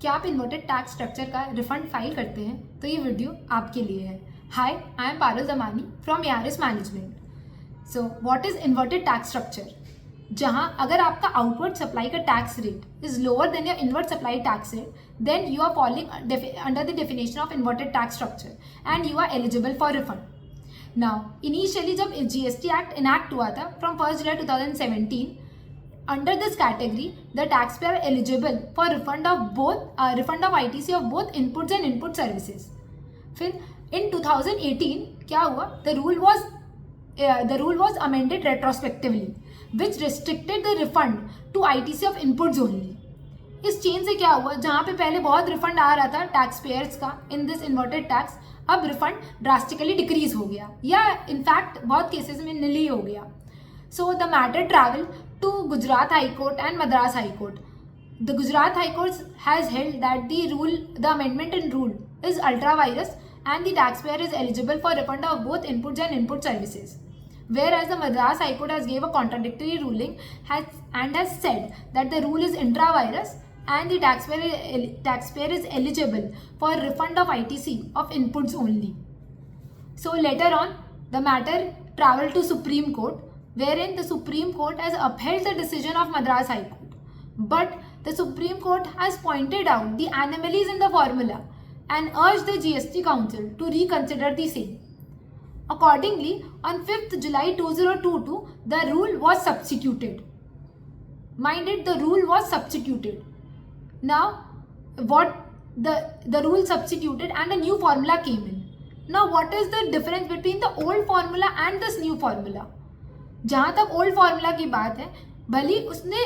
क्या आप inverted tax structure का रिफंड फाइल करते हैं तो ये वीडियो आपके लिए है। Hi, I am Parul Damani from ARS management. So what is inverted tax structure? जहां अगर आपका आउटवर्ड सप्लाई का tax rate is lower than your inward supply tax rate, then you are falling under the definition of inverted tax structure and you are eligible for refund. Now initially जब GST act enact हुआ था from 1 July 2017, under this category the taxpayer eligible for refund of ITC of both inputs and input services. फिर in 2018 क्या हुआ? The rule was amended retrospectively which restricted the refund to ITC of inputs only. इस change से क्या हुआ? जहाँ पे पहले बहुत रिफंड आ रहा था टैक्स पेयर्स का इन दिस इन्वर्टेड टैक्स, अब रिफंड ड्रास्टिकली डिक्रीज हो गया या इनफैक्ट बहुत केसेस में नील ही हो गया. So the matter travelled to Gujarat High Court and Madras High Court. The Gujarat High Court has held that the amendment in rule is ultra virus and the taxpayer is eligible for refund of both inputs and input services. Whereas the Madras High Court has gave a contradictory ruling and has said that the rule is intra virus and the taxpayer is eligible for refund of ITC of inputs only. So later on, the matter travelled to Supreme Court, wherein the Supreme Court has upheld the decision of Madras High Court. But the Supreme Court has pointed out the anomalies in the formula and urged the GST Council to reconsider the same. Accordingly, on 5th July 2022, the rule was substituted. Mind it, the rule was substituted. Now, what the rule substituted and a new formula came in. Now, what is the difference between the old formula and this new formula? जहाँ तक old formula की बात है, भले उसने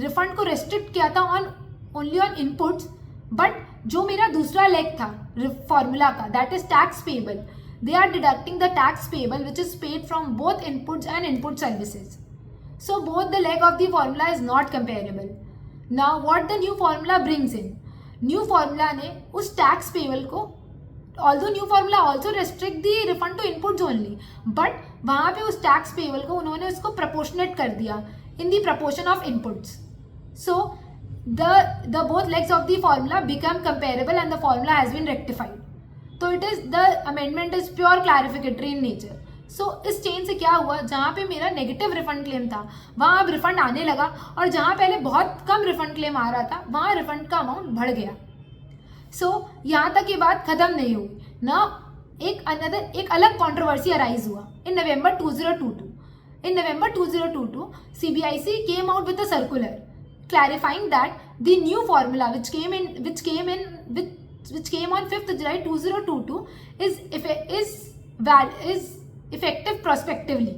refund को restrict किया था ओनली ऑन इनपुट्स, बट जो मेरा दूसरा लेग था फार्मूला का, that is tax payable, they are deducting the tax payable which is paid from both inputs and input services. So both the leg of the formula is not comparable. Now what the new formula brings in, new formula ने उस tax payable को, although new formula also restrict the refund to inputs only, but वहाँ पे उस tax payable को उन्होंने उसको proportionate कर दिया in the proportion of inputs. So the both legs of the formula become comparable and the formula has been rectified. So it is, the amendment is pure clarificatory in nature. So इस change से क्या हुआ? जहाँ पे मेरा negative refund claim था वहाँ अब रिफंड आने लगा, और जहाँ पहले बहुत कम रिफंड क्लेम आ रहा था वहाँ रिफंड का अमाउंट बढ़ गया. सो यहाँ तक ये बात खत्म नहीं हुई ना. एक अलग कंट्रोवर्सी अराइज हुआ इन नवंबर 2022. In November 2022, CBIC came out with a circular clarifying that the new formula which came on 5th July 2022 is effective prospectively.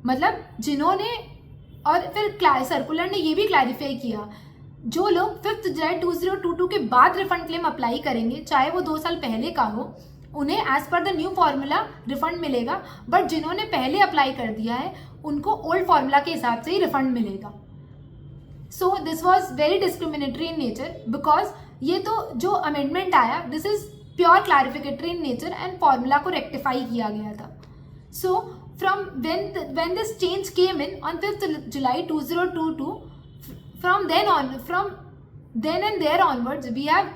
मतलब जिन्होंने, और फिर सर्कुलर ने ये भी क्लैरिफाई किया, जो लोग 5 जुलाई 2022 के बाद रिफंड क्लेम अप्लाई करेंगे, चाहे वो 2 साल पहले का हो, उन्हें as per the new formula refund मिलेगा, बट जिन्होंने पहले अप्लाई कर दिया है उनको ओल्ड फार्मूला के हिसाब से ही रिफंड मिलेगा. So this was very discriminatory in nature, because ये तो जो अमेंडमेंट आया, this is pure clarificatory in nature and formula को रेक्टिफाई किया गया था. So from when this change came in on 5th July 2022, from then and there onwards, we have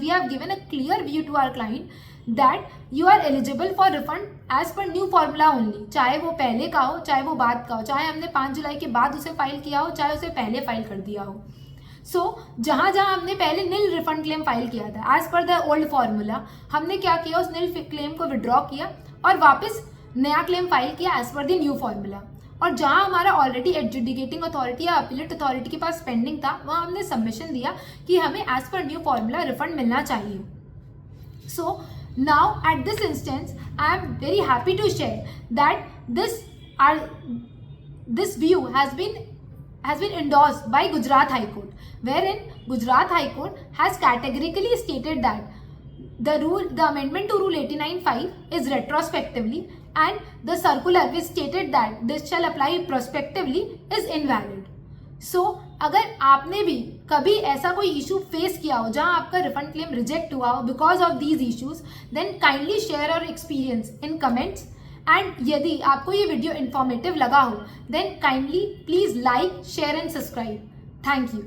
we have given a clear view to our client that you are eligible for refund as per new formula only. चाहे वो पहले का हो, चाहे वो बाद का हो, चाहे हमने 5 जुलाई के बाद उसे फाइल किया हो, चाहे उसे पहले फाइल कर दिया हो. सो जहाँ हमने पहले नील रिफंड क्लेम फाइल किया था as per the old formula, हमने क्या किया, उस नील क्लेम को विड्रॉ किया और वापस नया क्लेम फाइल किया as per the new formula. और जहाँ हमारा ऑलरेडी एडजुडिकेटिंग अथॉरिटी या अपीलेट अथॉरिटी के पास पेंडिंग था, वहाँ हमने सबमिशन दिया कि हमें as per new formula refund मिलना चाहिए. So now at this instance I am very happy to share that this view has been endorsed by Gujarat High Court, wherein Gujarat High Court has categorically stated that the amendment to Rule 89(5) is retrospectively, and the circular which stated that this shall apply prospectively is invalid. So अगर आपने भी कभी ऐसा कोई issue face किया हो जहाँ आपका रिफंड क्लेम रिजेक्ट हुआ हो because of these issues, then kindly share your experience in comments. And यदि आपको ये वीडियो इन्फॉर्मेटिव लगा हो, then kindly please like, share and subscribe. Thank you.